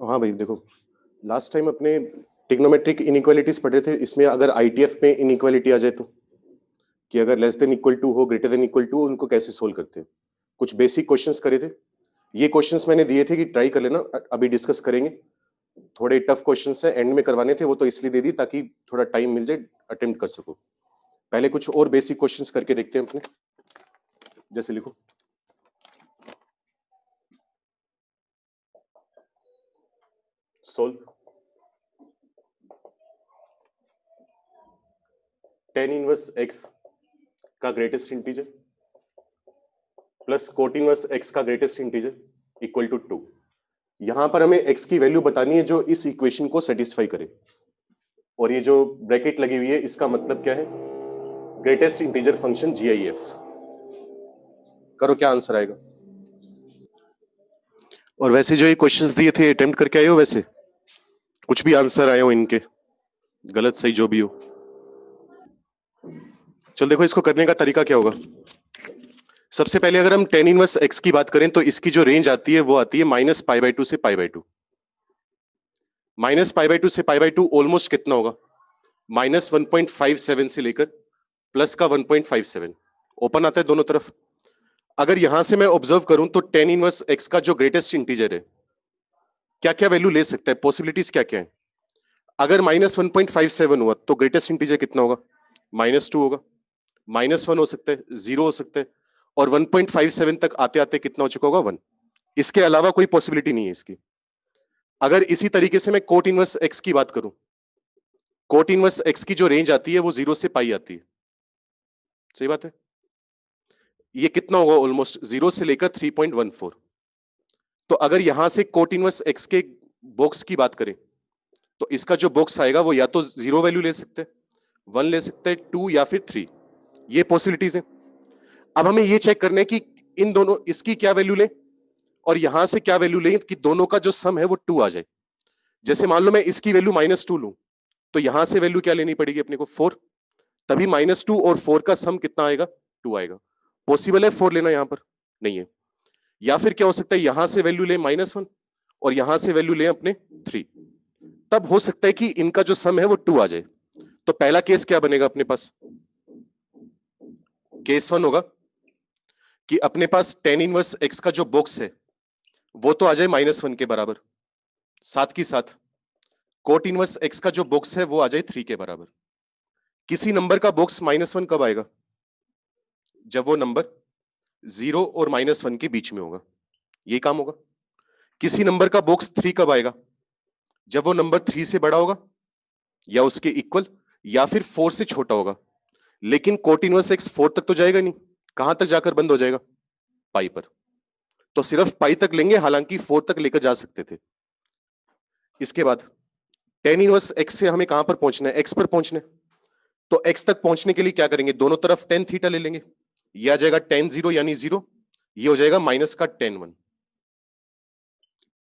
हाँ भाई देखो, लास्ट टाइम अपने ट्रिग्नोमेट्रिक इनइक्वालिटीज पढ़े थे, इसमें अगर आईटीएफ में इनइक्वालिटी आ जाए तो, कि अगर लेस देन इक्वल टू हो, ग्रेटर देन इक्वल टू, उनको कैसे सोल्व करते हैं। कुछ बेसिक क्वेश्चंस करे थे, ये क्वेश्चंस मैंने दिए थे कि ट्राई कर लेना, अभी डिस्कस करेंगे। थोड़े टफ क्वेश्चंस है, एंड में करवाने थे, वो तो इसलिए दे दी ताकि थोड़ा टाइम मिल जाए, अटेम्प्ट कर सको। पहले कुछ और बेसिक क्वेश्चंस करके देखते हैं अपने। जैसे लिखो, सोल्व tan इनवर्स x का greatest integer plus cot inverse x का ग्रेटेस्ट इंटीजर इक्वल टू 2। यहां पर हमें x की वैल्यू बतानी है जो इस इक्वेशन को सेटिस्फाई करे, और ये जो ब्रैकेट लगी हुई है इसका मतलब क्या है, ग्रेटेस्ट इंटीजर फंक्शन GIF। करो क्या आंसर आएगा। और वैसे जो ये क्वेश्चंस दिए थे अटेम्प्ट करके आए हो, वैसे कुछ भी आंसर आए हो इनके, गलत सही जो भी हो। चल देखो इसको करने का तरीका क्या होगा। सबसे पहले अगर हम tan इनवर्स x की बात करें तो इसकी जो रेंज आती है वो आती है -π/2 से π/2। -π/2 से π/2 ऑलमोस्ट कितना होगा, -1.57 से लेकर प्लस का 1.57, ओपन आता है दोनों तरफ। अगर यहां से मैं ऑब्जर्व करूं तो tan इनवर्स x का जो ग्रेटेस्ट इंटीजर है क्या क्या वैल्यू ले सकता है, पॉसिबिलिटीज क्या क्या है। अगर -1.57 हुआ तो ग्रेटेस्ट इंटीजर कितना होगा, -2 होगा, -1 हो सकता है, 0 हो सकता है, और 1.57 तक आते आते कितना हो चुका होगा, 1। इसके अलावा कोई पॉसिबिलिटी नहीं है इसकी। अगर इसी तरीके से मैं कोट इनवर्स x की बात करूं, कोट इनवर्स x की जो रेंज आती है वो 0 से पाई आती है, सही बात है। ये कितना होगा, ऑलमोस्ट 0 से लेकर 3.14। तो अगर यहां से कोट इनवर्स x के बॉक्स की बात करें तो इसका जो बॉक्स आएगा वो या तो 0 वैल्यू ले सकते हैं, 1 ले सकते हैं, 2 या फिर 3, ये पॉसिबिलिटीज है। अब हमें ये चेक करना है कि इन दोनों, इसकी क्या वैल्यू ले और यहां से क्या वैल्यू ले कि दोनों का जो सम है वो 2 आ जाए। जैसे मान लो मैं इसकी वैल्यू -2 लूं तो यहां से वैल्यू क्या लेनी पड़ेगी अपने को, 4, तभी -2 और 4 का सम कितना आएगा, 2 आएगा। पॉसिबल है 4 लेना, यहां पर नहीं है। या फिर क्या हो सकता है, यहां से वैल्यू ले -1 और यहां से वैल्यू ले अपने 3, तब हो सकता है कि इनका जो सम है वो 2 आ जाए। तो पहला केस क्या बनेगा अपने पास, केस 1 होगा कि अपने पास tan इनवर्स x का जो बॉक्स है वो तो आ जाए -1 के बराबर, साथ की साथ कोट इनवर्स x का जो बॉक्स है वो आ जाए 3 के बराबर। किसी नंबर का बॉक्स -1 कब आएगा, जब वो नंबर 0 और -1 के बीच में होगा, ये काम होगा। किसी नंबर का बॉक्स 3 कब आएगा, जब वो नंबर 3 से बड़ा होगा या उसके इक्वल या फिर 4 से छोटा होगा। लेकिन कोट इनवर्स x 4 तक तो जाएगा नहीं, कहां तक जाकर बंद हो जाएगा, पाई पर। तो सिर्फ पाई तक लेंगे, हालांकि 4 तक लेकर जा सकते थे। इसके बाद tan इनवर्स x से हमें कहां पर पहुंचना है, x पर पहुंचना है। तो x तक पहुंचने के लिए क्या करेंगे, दोनों तरफ tan थीटा ले लेंगे, ये आ जाएगा tan 0 यानी 0, ये हो जाएगा माइनस का tan 1।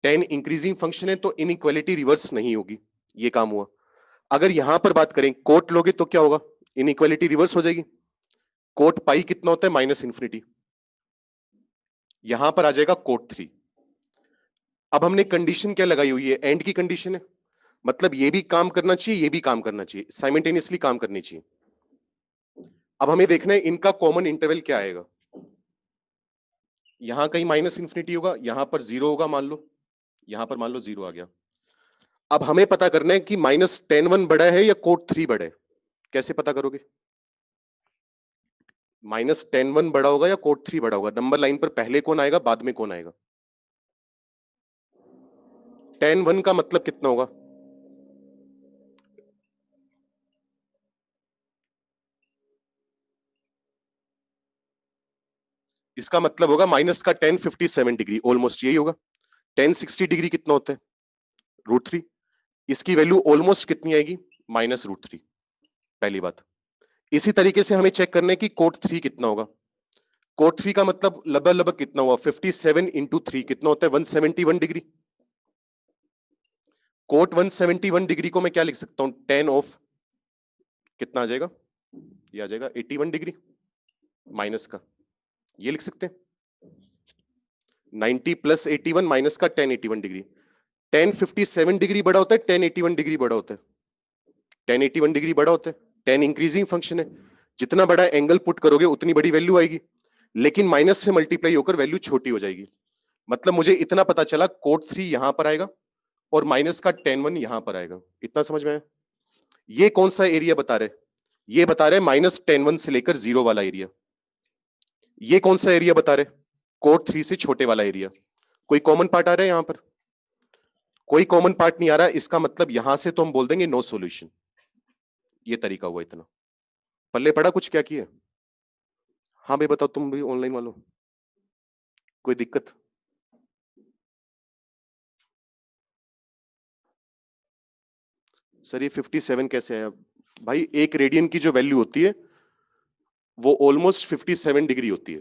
tan इंक्रीजिंग फंक्शन है तो इनइक्वालिटी रिवर्स नहीं होगी, ये काम हुआ। अगर यहां पर बात करें कोट लोगे तो क्या होगा, इनइक्वालिटी रिवर्स हो जाएगी। कोट पाई कितना होता है, -∞, यहां पर आ जाएगा कोट 3। अब हमने कंडीशन क्या लगाई हुई है, एंड की कंडीशन है, मतलब ये भी काम करना चाहिए, ये भी काम करना चाहिए, साइमल्टेनियसली काम करनी चाहिए। अब हमें देखना है इनका कॉमन इंटरवल क्या आएगा। यहां कहीं -∞ होगा, यहां पर 0 होगा, मान लो यहां पर मान लो 0 आ गया। अब हमें पता करना है कि -tan1 बड़ा है या कोट 3 बड़ा है। कैसे पता करोगे, -tan1 बड़ा होगा या कोट 3 बड़ा होगा, नंबर लाइन पर पहले कौन आएगा बाद में कौन आएगा। tan1 का मतलब कितना होगा, इसका मतलब होगा माइनस का tan 57 डिग्री, ऑलमोस्ट यही होगा। tan 60 डिग्री कितना होता है, √3। इसकी वैल्यू ऑलमोस्ट कितनी आएगी, -√3, पहली बात। इसी तरीके से हमें चेक करना है कि कोट 3 कितना होगा। कोट 3 का मतलब लगभग कितना हुआ, 57 इंटू 3 कितना होता है, 171 डिग्री। कोट 171 डिग्री को मैं क्या लिख सकता हूं, tan ऑफ कितना आ जाएगा, ये आ जाएगा 81 डिग्री माइनस का, ये लिख सकते हैं 90 + 81 माइनस का tan 81 डिग्री। tan 57 डिग्री बड़ा होता है, tan 81 डिग्री बड़ा होता है? tan 81 डिग्री बड़ा होता है। tan इंक्रीजिंग फंक्शन है, जितना बड़ा एंगल पुट करोगे उतनी बड़ी वैल्यू आएगी, लेकिन माइनस से मल्टीप्लाई होकर वैल्यू छोटी हो जाएगी। मतलब मुझे इतना पता चला कोट 3 यहां पर आएगा और माइनस का tan 1 यहां पर आएगा। इतना समझ में आया? ये कौन सा एरिया बता रहे? ये बता रहे माइनस tan 1 से लेकर 0 वाला एरिया। ये कौन सा एरिया बता रहे? कोट 3 से छोटे वाला एरिया। कोई कॉमन पार्ट आ रहा है यहां पर? कोई कॉमन पार्ट नहीं आ रहा, इसका मतलब यहां से तो हम बोल देंगे नो सॉल्यूशन। ये तरीका हुआ इतना। पल्ले पड़ा कुछ क्या किया? हाँ भाई बताओ, तुम भी ऑनलाइन वालों, कोई दिक्कत? सर ये 57 कैसे आया? भाई एक रेडियन की जो वैल्यू होती है वो ऑलमोस्ट 57 डिग्री होती है।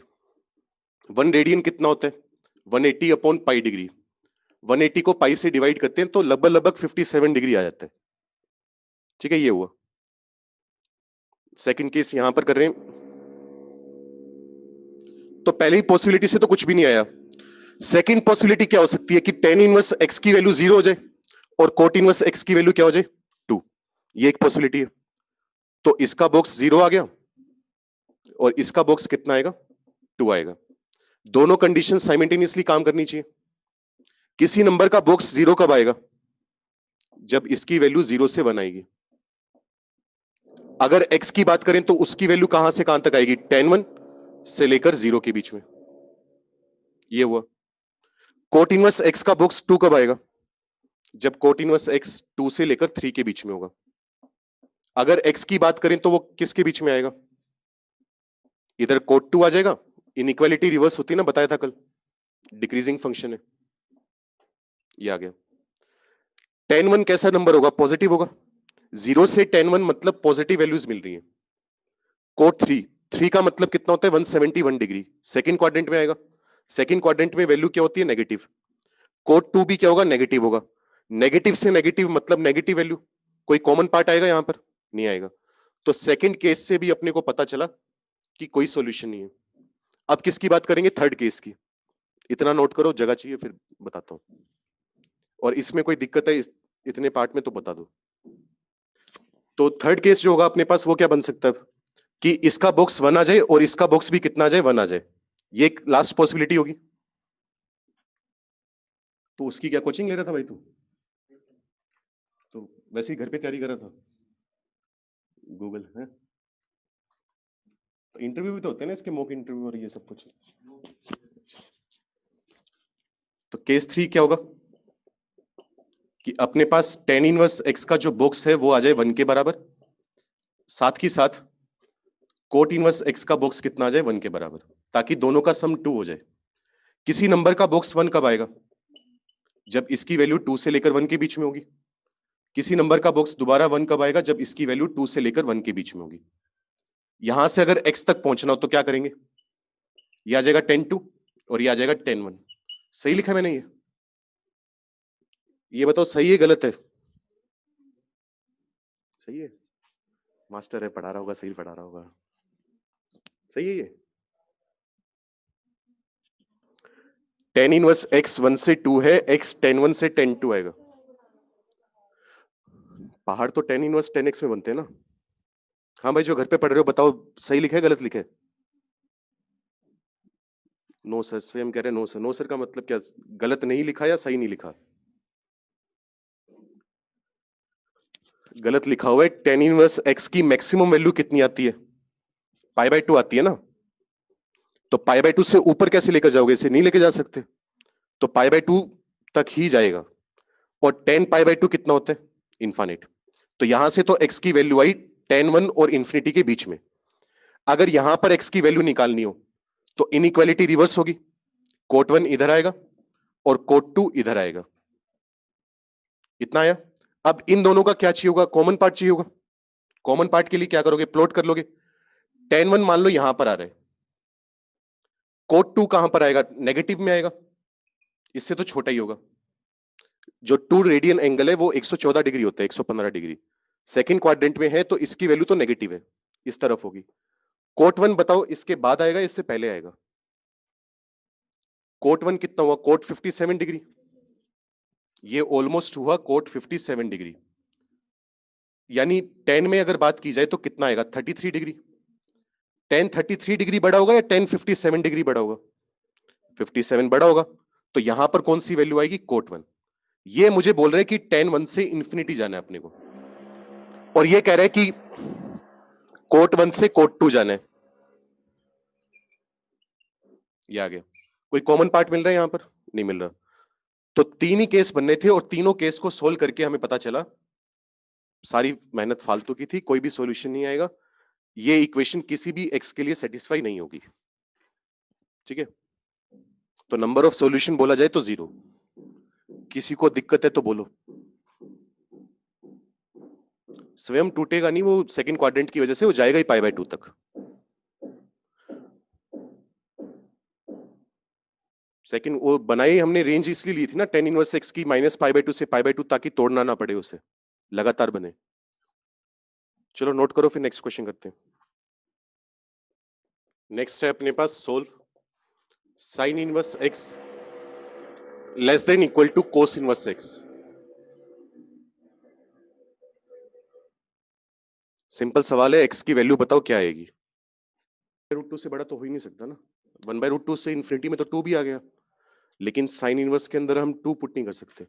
1 रेडियन कितना होता है? 180 अपॉन पाई डिग्री। 180 को पाई से डिवाइड करते हैं तो लगभग लगभग 57 डिग्री आ जाता है। ठीक है, ये हुआ। सेकंड केस यहां पर कर रहे हैं, तो पहली पॉसिबिलिटी से तो कुछ भी नहीं आया। सेकंड पॉसिबिलिटी क्या हो सकती है कि tan इनवर्स x की वैल्यू 0 हो जाए और कोट इनवर्स x की वैल्यू क्या हो जाए? 2। ये एक पॉसिबिलिटी है। तो इसका बॉक्स 0 आ गया और इसका बॉक्स कितना आएगा? 2 आएगा। दोनों कंडीशन साइमल्टेनियसली काम करनी चाहिए। किसी नंबर का बॉक्स 0 कब आएगा? जब इसकी वैल्यू 0 से 1 आएगी। अगर x की बात करें तो उसकी वैल्यू कहां से कहां तक आएगी? tan 1 से लेकर 0 के बीच में। ये हुआ। कोट इनवर्स x का बॉक्स 2 कब आएगा? जब कोट इनवर्स x 2 से लेकर 3 के बीच में होगा। अगर x की बात करें तो वो किसके बीच में आएगा? इधर कोट 2 आ जाएगा, इनइक्वालिटी रिवर्स होती है ना, बताया था कल, डिक्रीजिंग फंक्शन है। ये आ गया। tan 1 कैसा नंबर होगा? पॉजिटिव होगा। 0 से tan 1 मतलब पॉजिटिव वैल्यूज मिल रही है। कोट 3 का मतलब कितना होता है? 171 डिग्री। सेकंड क्वाड्रेंट में आएगा। सेकंड क्वाड्रेंट में वैल्यू क्या होती है? नेगेटिव। कोट 2 भी क्या होगा? नेगेटिव होगा। नेगेटिव से नेगेटिव मतलब नेगेटिव वैल्यू। कोई कॉमन पार्ट आएगा यहां पर? नहीं आएगा। तो सेकंड केस से भी अपने को पता चला कि कोई सॉल्यूशन नहीं है। अब किसकी बात करेंगे? थर्ड केस की। इतना नोट करो, जगह चाहिए फिर बताता हूं। और इसमें कोई दिक्कत है इतने पार्ट में तो बता दो। तो थर्ड केस जो होगा अपने पास वो क्या बन सकता है कि इसका बॉक्स 1 आ जाए और इसका बॉक्स भी कितना आ जाए? 1 आ जाए। ये एक लास्ट पॉसिबिलिटी होगी। तो उसकी क्या कोचिंग ले रहा था भाई तू? तो वैसे ही घर पे तैयारी कर रहा था? गूगल है तो इंटरव्यू भी तो होते हैं ना इसके, मॉक इंटरव्यू और ये सब कुछ। तो केस 3 क्या होगा कि अपने पास tan इनवर्स x का जो बॉक्स है वो आ जाए 1 के बराबर, साथ ही साथ कोट इनवर्स x का बॉक्स कितना आ जाए? 1 के बराबर, ताकि दोनों का सम 2 हो जाए। किसी नंबर का बॉक्स 1 कब आएगा? जब इसकी वैल्यू 2 से लेकर 1 के बीच में होगी। किसी नंबर का बॉक्स दोबारा 1 कब आएगा? जब इसकी वैल्यू 2 से लेकर 1 के बीच में होगी। यहां से अगर x तक पहुंचना हो तो क्या करेंगे? ये आ जाएगा tan 2 और ये आ जाएगा tan 1। सही लिखा है मैंने? ये बताओ सही है गलत है? सही है। मास्टर है, पढ़ा रहा होगा, सही पढ़ा रहा होगा। सही है ये। tan इनवर्स x 1 से 2 है, x tan 1 से tan 2 आएगा। पहाड़ तो tan इनवर्स tan x में बनते हैं ना। हाँ भाई जो घर पे पढ़ रहे हो बताओ सही लिखा है गलत लिखा है? नो सर, स्वयं कह रहे नो सर। नो सर का मतलब क्या? गलत नहीं लिखा या सही नहीं लिखा? गलत लिखा हुआ है। tan इनवर्स x की मैक्सिमम वैल्यू कितनी आती है? π/2 आती है ना। तो π/2 से ऊपर कैसे लेकर जाओगे? इसे नहीं लेके जा सकते, तो π/2 तक ही जाएगा। और tan π/2 कितना होता है? इन्फानिट। तो यहां से तो x की वैल्यू आई tan 1 और इंफिनिटी के बीच में। अगर यहां पर x की वैल्यू निकालनी हो तो इनइक्वालिटी रिवर्स होगी। कोट 1 इधर आएगा और कोट 2 इधर आएगा। इतना आया। अब इन दोनों का क्या चाहिए होगा? कॉमन पार्ट चाहिए होगा। कॉमन पार्ट के लिए क्या करोगे? प्लॉट कर लोगे। tan 1 मान लो यहां पर आ रहा है, कोट 2 कहां पर आएगा? नेगेटिव में आएगा, इससे तो छोटा ही होगा। जो 2 रेडियन एंगल है वो 114 डिग्री होता है, 115 डिग्री। सेकंड क्वाड्रेंट में है तो इसकी वैल्यू तो नेगेटिव है, इस तरफ होगी। कोट 1 बताओ इसके बाद आएगा इससे पहले आएगा? कोट 1 कितना हुआ? कोट 57 डिग्री। ये ऑलमोस्ट हुआ कोट 57 डिग्री, यानी 10 में अगर बात की जाए तो कितना आएगा 33 डिग्री। 10 33 डिग्री बड़ा होगा या 10 57 डिग्री बड़ा होगा? 57 बड़ा होगा। तो यहां पर कौन सी वैल्यू आएगी? कोट 1। ये मुझे बोल रहे हैं कि 10 1 से इंफिनिटी जाना है अपने को, और ये कह रहे हैं कि कोट 1 से कोट 2 जाना है। ये आ गया। कोई कॉमन पार्ट मिल रहा है यहां पर? नहीं मिल रहा। तो तीन ही केस बनने थे और तीनों केस को सोल्व करके हमें पता चला सारी मेहनत फालतू की थी, कोई भी सॉल्यूशन नहीं आएगा, ये इक्वेशन किसी भी एक्स के लिए सेटिस्फाई नहीं होगी। ठीक है, तो नंबर ऑफ सॉल्यूशन बोला जाए तो 0। किसी को दिक्कत है तो बोलो। स्वयं टूटेगा नहीं, वो सेकंड क्वाड्रेंट की वजह से वो जाएगा ही π/2 तक। सेकंड वो बनाई हमने रेंज इसलिए ली थी ना 10 इनवर्स x की माइनस π/2 से π/2, ताकि तोड़ना ना पड़े उसे, लगातार बने। चलो नोट करो, फिर नेक्स्ट क्वेश्चन करते हैं। नेक्स्ट है अपने पास solve sine inverse x less than equal to cos inverse x। Simple सवाल है, x की वैल्यू बताओ क्या आएगी। √2 से बड़ा तो हो ही नहीं सकता ना, 1/√2 से इन्फिनिटी में तो 2 भी आ गया, लेकिन साइन इनवर्स के अंदर हम 2 पुट नहीं कर सकते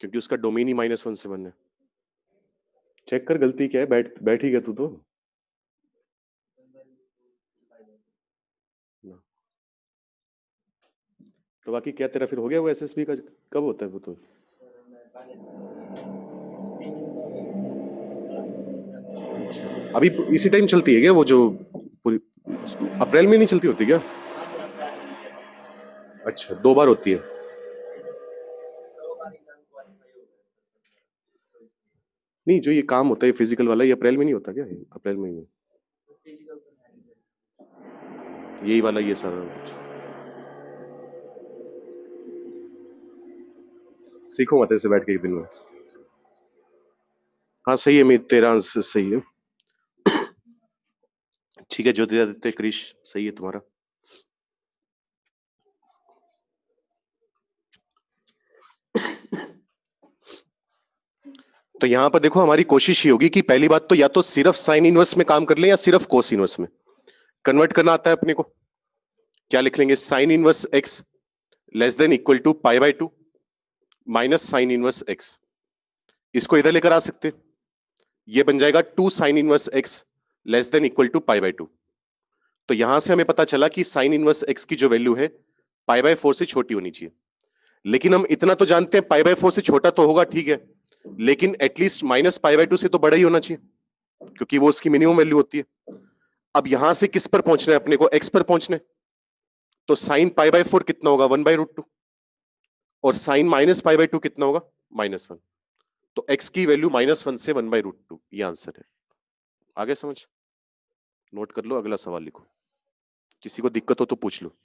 क्योंकि उसका डोमेन ही -1 से 1 है। चेक कर गलती क्या है, बैठ ही गया तू तो। तो बाकी क्या तेरा फिर हो गया वो एसएसबी का? कब होता है वो? तो अभी इसी टाइम चलती है क्या वो, जो पूरी अप्रैल में नहीं चलती होती क्या? अच्छा, 2 बार होती है। नहीं, जो ये काम होता है फिजिकल वाला, ये अप्रैल में नहीं होता क्या? अप्रैल में ही यही वाला, ये सारा कुछ सीखो मत ऐसे बैठ के एक दिन में। हाँ सही है, तेरा आंसर सही है। ठीक है, ज्योतिरादित्य क्रिश सही है तुम्हारा। तो यहां पर देखो, हमारी कोशिश ही होगी कि पहली बात तो या तो सिर्फ साइन इनवर्स में काम कर लें या सिर्फ कोस इनवर्स में। कन्वर्ट करना आता है अपने को, क्या लिख लेंगे? Sine inverse x less than equal to π/2 minus sine inverse x। इसको इधर लेकर आ सकते, ये बन जाएगा 2 sine inverse x less than equal to π/2। तो यहां से हमें पता चला कि साइन इनवर्स x की जो वैल्यू है π/4 से छोटी होनी चाहिए। लेकिन हम इतना तो जानते हैं π/4 से छोटा तो होगा, ठीक है, लेकिन एटलीस्ट -π/2 से तो बड़ा ही होना चाहिए क्योंकि वो उसकी मिनिमम वैल्यू होती है। अब यहां से किस पर पहुंचना है अपने को? x पर पहुंचना है। तो साइन π/4 कितना होगा? 1/√2। और साइन -π/2 कितना होगा? -1। तो x की वैल्यू -1 से 1/√2, ये आंसर है। आगे समझ? नोट कर लो, अगला सवाल लिखो। किसी को दिक्कत हो तो पूछ लो।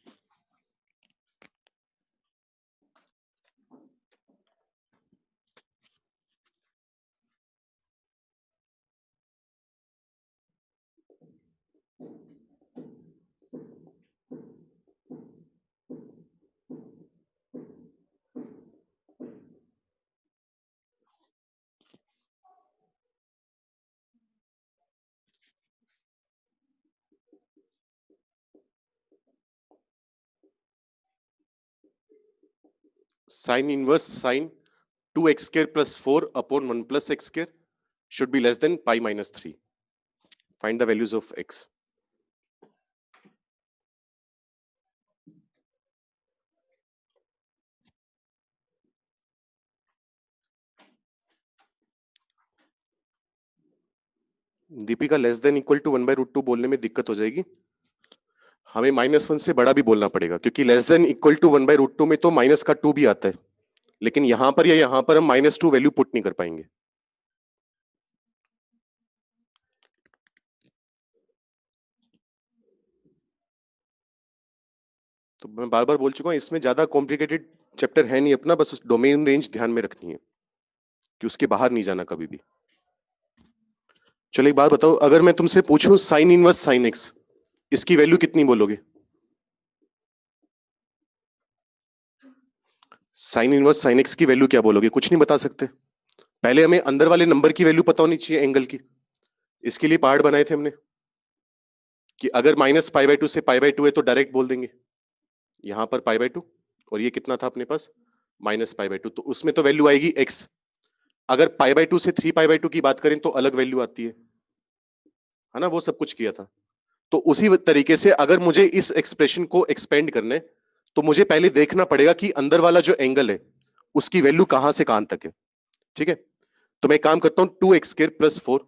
Sine inverse sine 2x² + 4 upon 1 + x² should be less than π-3. Find the values of x. Deepika, less than equal to 1/√2 बोलने में दिक्कत हो जाएगी। हमें -1 से बड़ा भी बोलना पड़ेगा क्योंकि लेस देन इक्वल टू 1/√2 में तो माइनस का 2 भी आता है, लेकिन यहां पर या यहां पर हम -2 वैल्यू पुट नहीं कर पाएंगे। तो मैं बार बार बोल चुका हूं, इसमें ज्यादा कॉम्प्लिकेटेड चैप्टर है नहीं अपना, बस उस डोमेन रेंज ध्यान में रखनी है कि उसके बाहर नहीं जाना कभी भी। चलो एक बात बताओ, अगर मैं तुमसे पूछूं साइन इनवर्स साइन एक्स, इसकी वैल्यू कितनी बोलोगे? साइन इनवर्स साइन एक्स की वैल्यू क्या बोलोगे? कुछ नहीं बता सकते। पहले हमें अंदर वाले नंबर की वैल्यू पता होनी चाहिए एंगल की। इसके लिए पार्ट बनाए थे हमने कि अगर माइनस पाई बाय टू से पाई बाय टू है तो डायरेक्ट बोल देंगे यहां पर पाई बाय टू, और ये कितना था अपने पास माइनस पाई बाय टू, तो उसमें तो वैल्यू आएगी एक्स। अगर पाई बाय टू से 3 पाई बाय टू की बात करें तो अलग वैल्यू आती है ना, वो सब कुछ किया था। तो उसी तरीके से अगर मुझे इस एक्सप्रेशन को एक्सपेंड करना है तो मुझे पहले देखना पड़ेगा कि अंदर वाला जो एंगल है उसकी वैल्यू कहां से कहां तक है। ठीक है, तो मैं काम करता हूं 2x² plus 4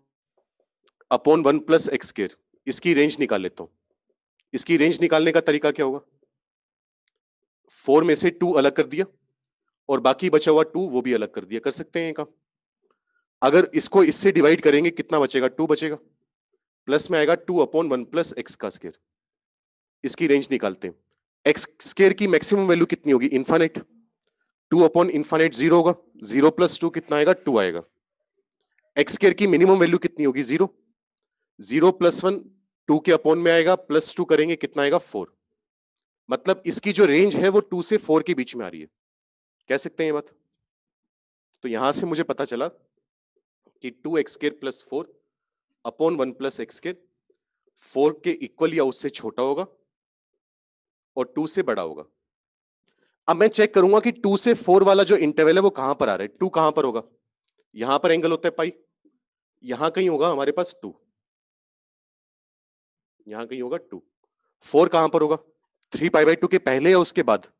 upon 1 plus x², इसकी रेंज निकाल लेता हूं। इसकी रेंज निकालने का तरीका क्या होगा? 4 में से 2 अलग कर दिया और बाकी बचा हुआ 2 वो भी अलग कर दिया। कर सकते हैं ये काम? अगर इसको इससे डिवाइड करेंगे कितना बचेगा? 2 बचेगा, प्लस में आएगा 2 अपॉन 1 प्लस एक्स का स्क्वायर। इसकी रेंज निकालते हैं। एक्स स्क्वायर की मैक्सिमम वैल्यू कितनी होगी? इनफाइनाइट। 2 अपॉन इनफाइनाइट 0 होगा, 0 प्लस 2 कितना आएगा? 2 आएगा। एक्स स्क्वायर की मिनिमम वैल्यू कितनी होगी? 0। 0 प्लस 1 2 के अपॉन में आएगा, प्लस 2 करेंगे कितना आएगा? 4। मतलब इसकी जो रेंज है वो 2 से 4 के बीच में आ रही है। कह सकते हैं ये बात? तो यहां से मुझे पता चला कि 2x² plus 4 upon 1 plus x², 4 के इक्वल या उससे छोटा होगा और 2 से बड़ा होगा। अब मैं चेक करूंगा कि 2 से 4 वाला जो इंटरवल है वो कहां पर आ रहा है। 2 कहां पर होगा? यहां पर एंगल होता है पाई, यहां कहीं होगा हमारे पास 2, यहां कहीं होगा 2। 4 कहां पर होगा? 3 पाई बाय 2 के पहले या उसके बाद?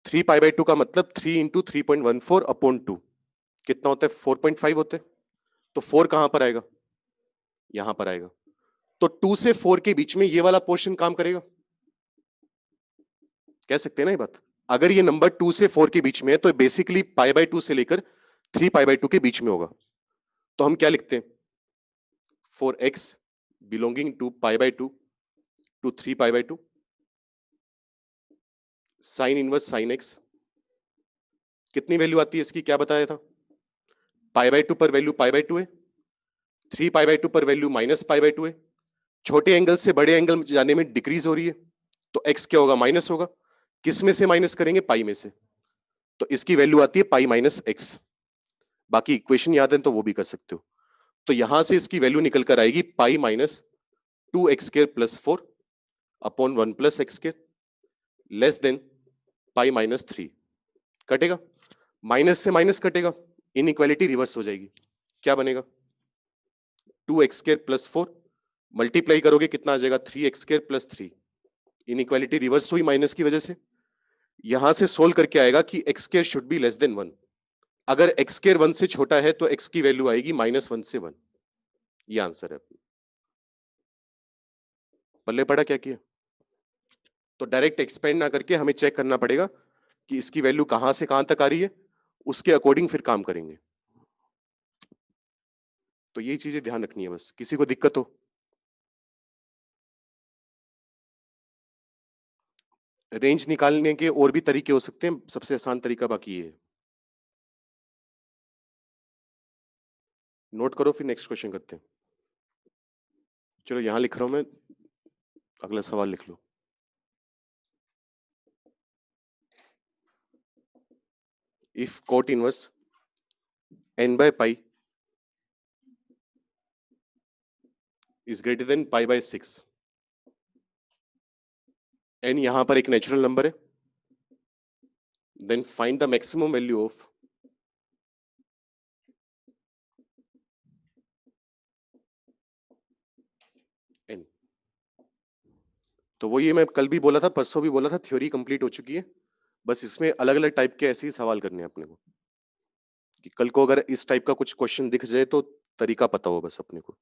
3 पाई बाय 2 का मतलब 3 इंटू 3.14 अपॉन 2 कितना होता है? 4.5 होता है। तो 4 कहां पर आएगा? यहां पर आएगा। तो 2 से 4 के बीच में ये वाला पोर्शन काम करेगा। कह सकते हैं ना ये बात? अगर ये नंबर 2 से 4 के बीच में है तो बेसिकली पाई बाय 2 से लेकर 3 पाई बाय 2 के बीच में होगा। तो हम क्या लिखते हैं? 4x belonging to pi by 2 to 3 pi by 2 sine inverse sine x. कितनी वैल्यू आती है इसकी? क्या बताया था? पाई बाय 2 पर वैल्यू पाई बाय 2 है, 3 पाई बाय 2 पर वैल्यू माइनस पाई बाय 2 है। छोटे एंगल से बड़े एंगल जाने में डिक्रीज हो रही है, तो x क्या होगा? माइनस होगा। किस में से माइनस करेंगे? पाई में से। तो इसकी वैल्यू आती है पाई माइनस एक्स। बाकी इक्वेशन याद है तो वो भी कर सकते हो। तो यहां से इसकी वैल्यू निकल कर आएगी pi minus 2x² plus 4 upon 1 plus x² less than pi minus 3। कटेगा, माइनस से माइनस कटेगा, इनइक्वालिटी रिवर्स हो जाएगी। क्या बनेगा? 2x² प्लस 4 मल्टीप्लाई करोगे कितना आ जाएगा? 3x² plus 3। इनइक्वालिटी रिवर्स हुई माइनस की वजह से। यहां से सोल्व करके आएगा कि x² should be less than 1। अगर x² 1 से छोटा है तो x की वैल्यू आएगी -1 से 1। ये आंसर है। पल्ले पड़ा क्या किया? तो डायरेक्ट एक्सपेंड ना करके हमें चेक करना पड़ेगा कि इसकी वैल्यू कहां से कहां तक आ रही है, उसके अकॉर्डिंग फिर काम करेंगे। तो ये चीजें ध्यान रखनी है बस। किसी को दिक्कत हो? रेंज निकालने के और भी तरीके हो सकते हैं, सबसे आसान तरीका बाकी ये है। नोट करो, फिर नेक्स्ट क्वेश्चन करते हैं। चलो यहां लिख रहा हूं मैं, अगला सवाल लिख लो। If cot inverse n by pi is greater than pi by 6, n यहां पर एक नेचुरल नंबर है, then find the maximum value of n। तो वो ये मैं कल भी बोला था, परसों भी बोला था, थ्योरी कंप्लीट हो चुकी है। बस इसमें अलग अलग टाइप के ऐसे ही सवाल करने हैं अपने को, कि कल को अगर इस टाइप का कुछ क्वेश्चन दिख जाए तो तरीका पता हो बस अपने को।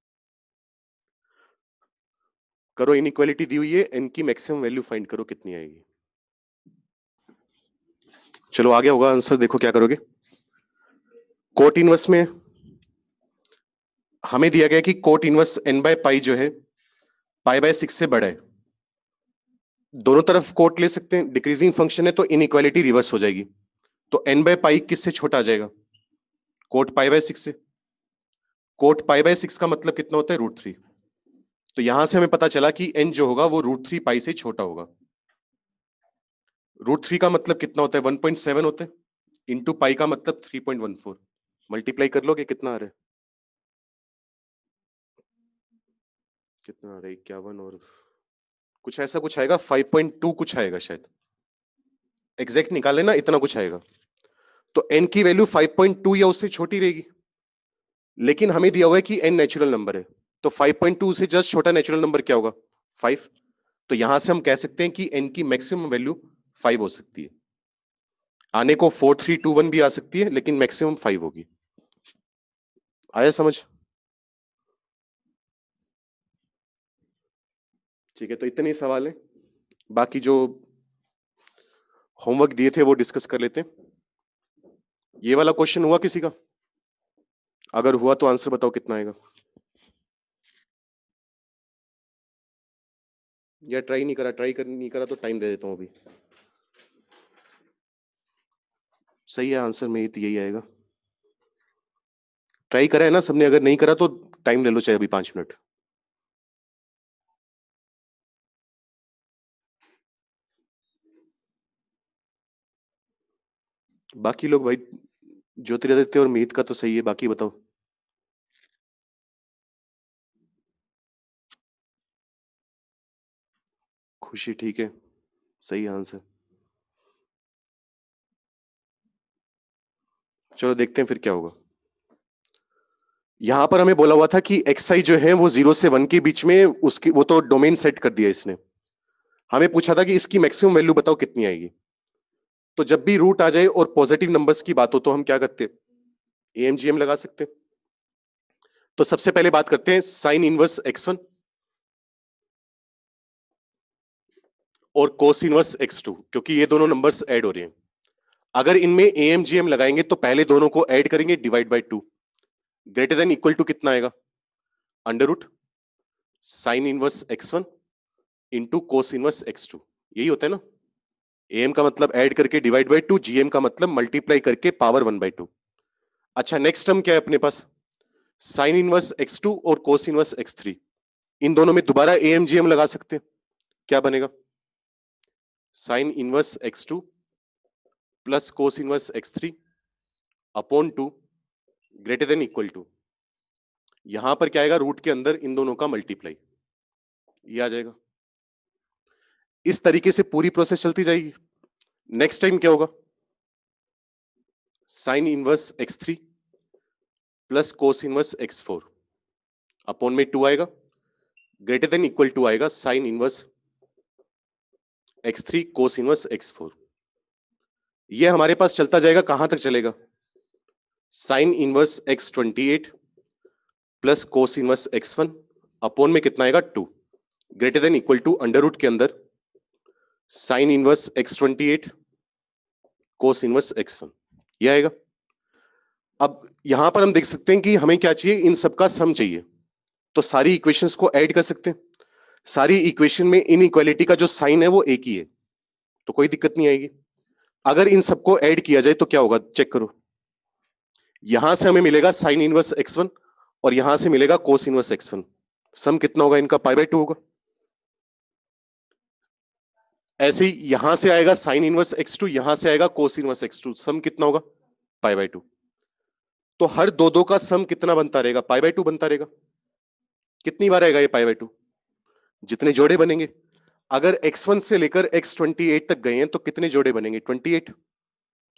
करो, इनइक्वालिटी दी हुई है, n की मैक्सिमम वैल्यू फाइंड करो कितनी आएगी। चलो आ गया होगा आंसर, देखो क्या करोगे। कोट इनवर्स में हमें दिया गया कि cot inverse n by pi जो है पाई बाय 6 से बड़ा है। दोनों तरफ कोट ले सकते हैं, डिक्रीजिंग फंक्शन है तो इनइक्वालिटी रिवर्स हो जाएगी। तो n बाय पाई किससे छोटा आ जाएगा? कोट पाई बाय 6 से। कोट पाई बाय 6 का मतलब कितना होता है? √3। तो यहां से हमें पता चला कि n जो होगा वो √3 पाई से छोटा होगा। √3 का मतलब कितना होता है? 1.7 होता है, इंटू पाई का मतलब 3.14। मल्टीप्लाई कर लोगे कितना आ रहा है? कितना आ रहा है? 51 और कुछ ऐसा कुछ आएगा, 5.2 कुछ आएगा शायद, एग्जैक्ट निकाले ना, इतना कुछ आएगा। तो n की वैल्यू 5.2 या उससे छोटी रहेगी, लेकिन हमें दिया हुआ है कि n नेचुरल नंबर है, तो 5.2 से जस्ट छोटा नेचुरल नंबर क्या होगा? 5। तो यहां से हम कह सकते हैं कि n की मैक्सिमम वैल्यू 5 हो सकती है। आने को 4, 3, 2, 1 भी आ सकती है, लेकिन मैक्सिमम 5 होगी। आया समझ? ठीक है, तो इतने ही सवाल है, बाकी जो होमवर्क दिए थे वो डिस्कस कर लेते हैं। ये वाला क्वेश्चन हुआ किसी का? अगर हुआ तो आंसर बताओ कितना आएगा, या ट्राई नहीं करा? नहीं करा तो टाइम दे देता हूं अभी। सही है, आंसर में तो यही आएगा। ट्राई करा है ना सबने? अगर नहीं करा तो टाइम ले लो, चाहे अभी 5 मिनट। बाकी लोग भाई, ज्योतिरादित्य और मीत का तो सही है, बाकी बताओ। खुशी ठीक है, सही आंसर। चलो देखते हैं फिर क्या होगा। यहां पर हमें बोला हुआ था कि xi जो है वो 0 से 1 के बीच में, उसकी वो तो डोमेन सेट कर दिया इसने। हमें पूछा था कि इसकी मैक्सिमम वैल्यू बताओ कितनी आएगी। तो जब भी रूट आ जाए और पॉजिटिव नंबर्स की बात हो तो हम क्या करते हैं? एएमजीएम लगा सकते हैं। तो सबसे पहले बात करते हैं साइन इनवर्स x1 और कोस इनवर्स x2, क्योंकि ये दोनों नंबर्स ऐड हो रहे हैं। अगर इनमें एएमजीएम लगाएंगे तो पहले दोनों को ऐड करेंगे, divide by 2, greater than equal to कितना आएगा? Under root sine inverse x1 into cos inverse x2। यही होता है ना? एम का मतलब ऐड करके डिवाइड बाय 2, जीएम का मतलब मल्टीप्लाई करके पावर 1/2। अच्छा, नेक्स्ट टर्म क्या है अपने पास? साइन इनवर्स x2 और कोस इनवर्स x3। इन दोनों में दोबारा एएमजीएम लगा सकते हैं। क्या बनेगा? Sine inverse x2 plus cos inverse x3 upon 2 greater than equal to, यहां पर क्या आएगा? रूट के अंदर इन दोनों का मल्टीप्लाई, ये आ जाएगा। इस तरीके से पूरी प्रोसेस चलती जाएगी। नेक्स्ट टाइम क्या होगा? Sine inverse x3 plus cos inverse x4 upon में 2 आएगा, ग्रेटर देन इक्वल टू आएगा sine inverse x3 cos inverse x4। ये हमारे पास चलता जाएगा, कहां तक चलेगा? Sine inverse x28 plus cos inverse x1 upon में कितना आएगा? 2 greater than equal to under root के अंदर साइन इनवर्स x28 कोस इनवर्स x1, ये आएगा। अब यहां पर हम देख सकते हैं कि हमें क्या चाहिए? इन सबका सम चाहिए। तो सारी इक्वेशंस को ऐड कर सकते हैं। सारी इक्वेशन में इनइक्वालिटी का जो साइन है वो एक ही है, तो कोई दिक्कत नहीं आएगी। अगर इन सबको ऐड किया जाए तो क्या होगा? चेक करो। यहां से हमें मिलेगा साइन इनवर्स x1 और यहां से मिलेगा कोस इनवर्स x1। सम कितना होगा इनका? π/2 होगा। ऐसे ही यहां से आएगा साइन इनवर्स x2, यहां से आएगा कोस इनवर्स x2, सम कितना होगा? π/2। तो हर दो दो का सम कितना बनता रहेगा? π/2 बनता रहेगा। कितनी बार आएगा ये π/2? जितने जोड़े बनेंगे। अगर x1 से लेकर x28 तक गए हैं तो कितने जोड़े बनेंगे? 28।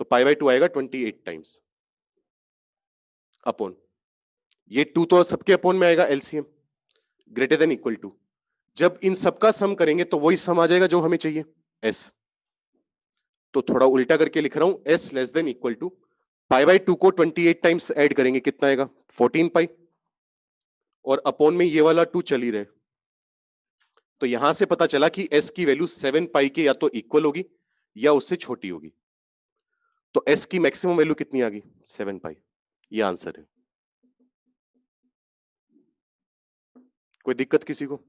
तो π/2 आएगा 28 टाइम्स अपॉन, ये 2 तो सबके अपॉन में आएगा, LCM greater than equal to. जब इन सबका सम करेंगे तो वही सम आ जाएगा जो हमें चाहिए, s। तो थोड़ा उल्टा करके लिख रहा हूं, s less than equal to π/2 को 28 टाइम्स ऐड करेंगे, कितना आएगा? 14 पाई, और अपॉन में ये वाला 2 चल ही रहे। तो यहां से पता चला कि s की वैल्यू 7 पाई के या तो इक्वल होगी या उससे छोटी होगी। तो s की मैक्सिमम वैल्यू कितनी आ गई? 7 पाई। ये आंसर है। कोई दिक्कत किसी को?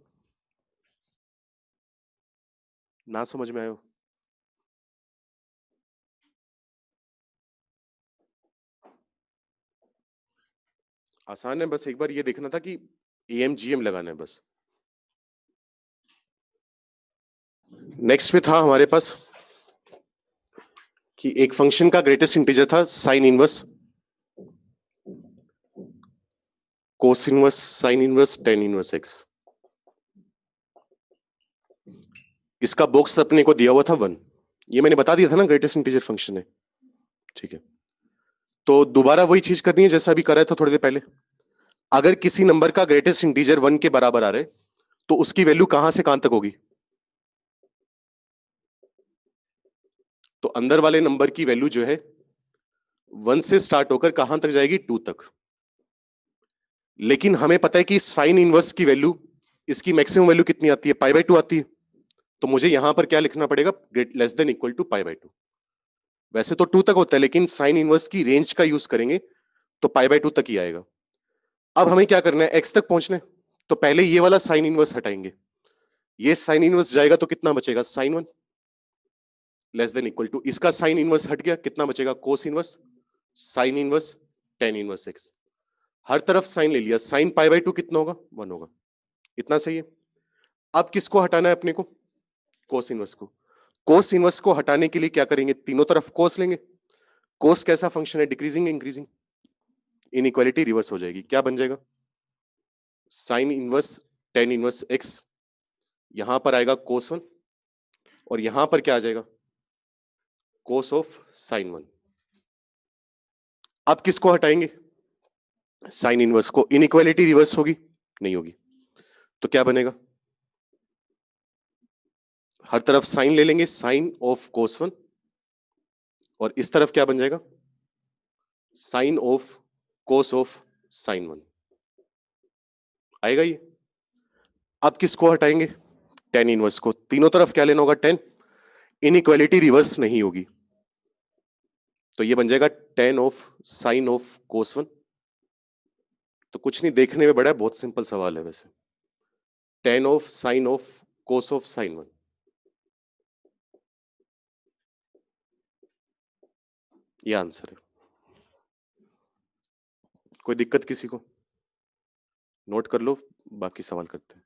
ना समझ में आयो? आसान है, बस एक बार ये देखना था कि एएमजीएम लगाना है बस। नेक्स्ट में था हमारे पास कि एक फंक्शन का ग्रेटेस्ट इंटीजर था साइन इनवर्स, कोस inverse, sine inverse, tan inverse x. इसका बॉक्स अपने को दिया हुआ था 1। ये मैंने बता दिया था ना ग्रेटेस्ट इंटीजर फंक्शन है। ठीक है, तो दोबारा वही चीज करनी है जैसा अभी कर रहा था थोड़ी देर पहले। अगर किसी नंबर का ग्रेटेस्ट इंटीजर 1 के बराबर आ रहे तो उसकी वैल्यू कहां से कहां तक होगी? तो अंदर वाले नंबर की वैल्यू जो है 1 से स्टार्ट होकर कहां तक जाएगी? 2 तक। लेकिन हमें पता है कि साइन इनवर्स की वैल्यू, इसकी मैक्सिमम वैल्यू कितनी आती है? पाई बाय 2 आती है। तो मुझे यहां पर क्या लिखना पड़ेगा? Great less than equal to pi by 2। वैसे तो 2 तक होता है, लेकिन साइन इनवर्स की रेंज का यूज करेंगे तो पाई बाय 2 तक ही आएगा। अब हमें क्या करना है? एक्स तक पहुंचना है, तो पहले ये वाला साइन इनवर्स हटाएंगे। ये साइन इनवर्स जाएगा तो कितना बचेगा? Sine 1 less than equal to, इसका साइन इनवर्स हट गया, कितना बचेगा? Cos inverse, sine inverse, tan inverse x. हर तरफ साइन ले लिया, साइन पाई बाय 2 कितना होगा? 1 होगा। इतना सही है। अब किसको हटाना है अपने को? कोस इनवर्स को। कोस इनवर्स को हटाने के लिए क्या करेंगे? तीनों तरफ कोस लेंगे। कोस कैसा फंक्शन है? Decreasing increasing. इनइक्वालिटी रिवर्स हो जाएगी, क्या बन जाएगा? Sign inverse tan inverse x, यहां पर आएगा कोस 1 और यहां पर क्या आ जाएगा? कोस ऑफ साइन 1। अब किसको हटाएंगे? साइन इनवर्स को। इनइक्वालिटी रिवर्स होगी? नहीं होगी। तो क्या बनेगा? हर तरफ साइन ले लेंगे, साइन ऑफ कोस 1, और इस तरफ क्या बन जाएगा? Sine of cos of sine 1 आएगा ये। अब किसको हटाएंगे? टेन इनवर्स को। तीनों तरफ क्या लेना होगा? 10। इनइक्वालिटी रिवर्स नहीं होगी, तो ये बन जाएगा टेन ऑफ साइन ऑफ कोस 1। तो कुछ नहीं, देखने में बड़ा है, बहुत सिंपल सवाल है वैसे। Ten of sine of cos of sine 1, ये आंसर है। कोई दिक्कत किसी को? नोट कर लो, बाकी सवाल करते हैं।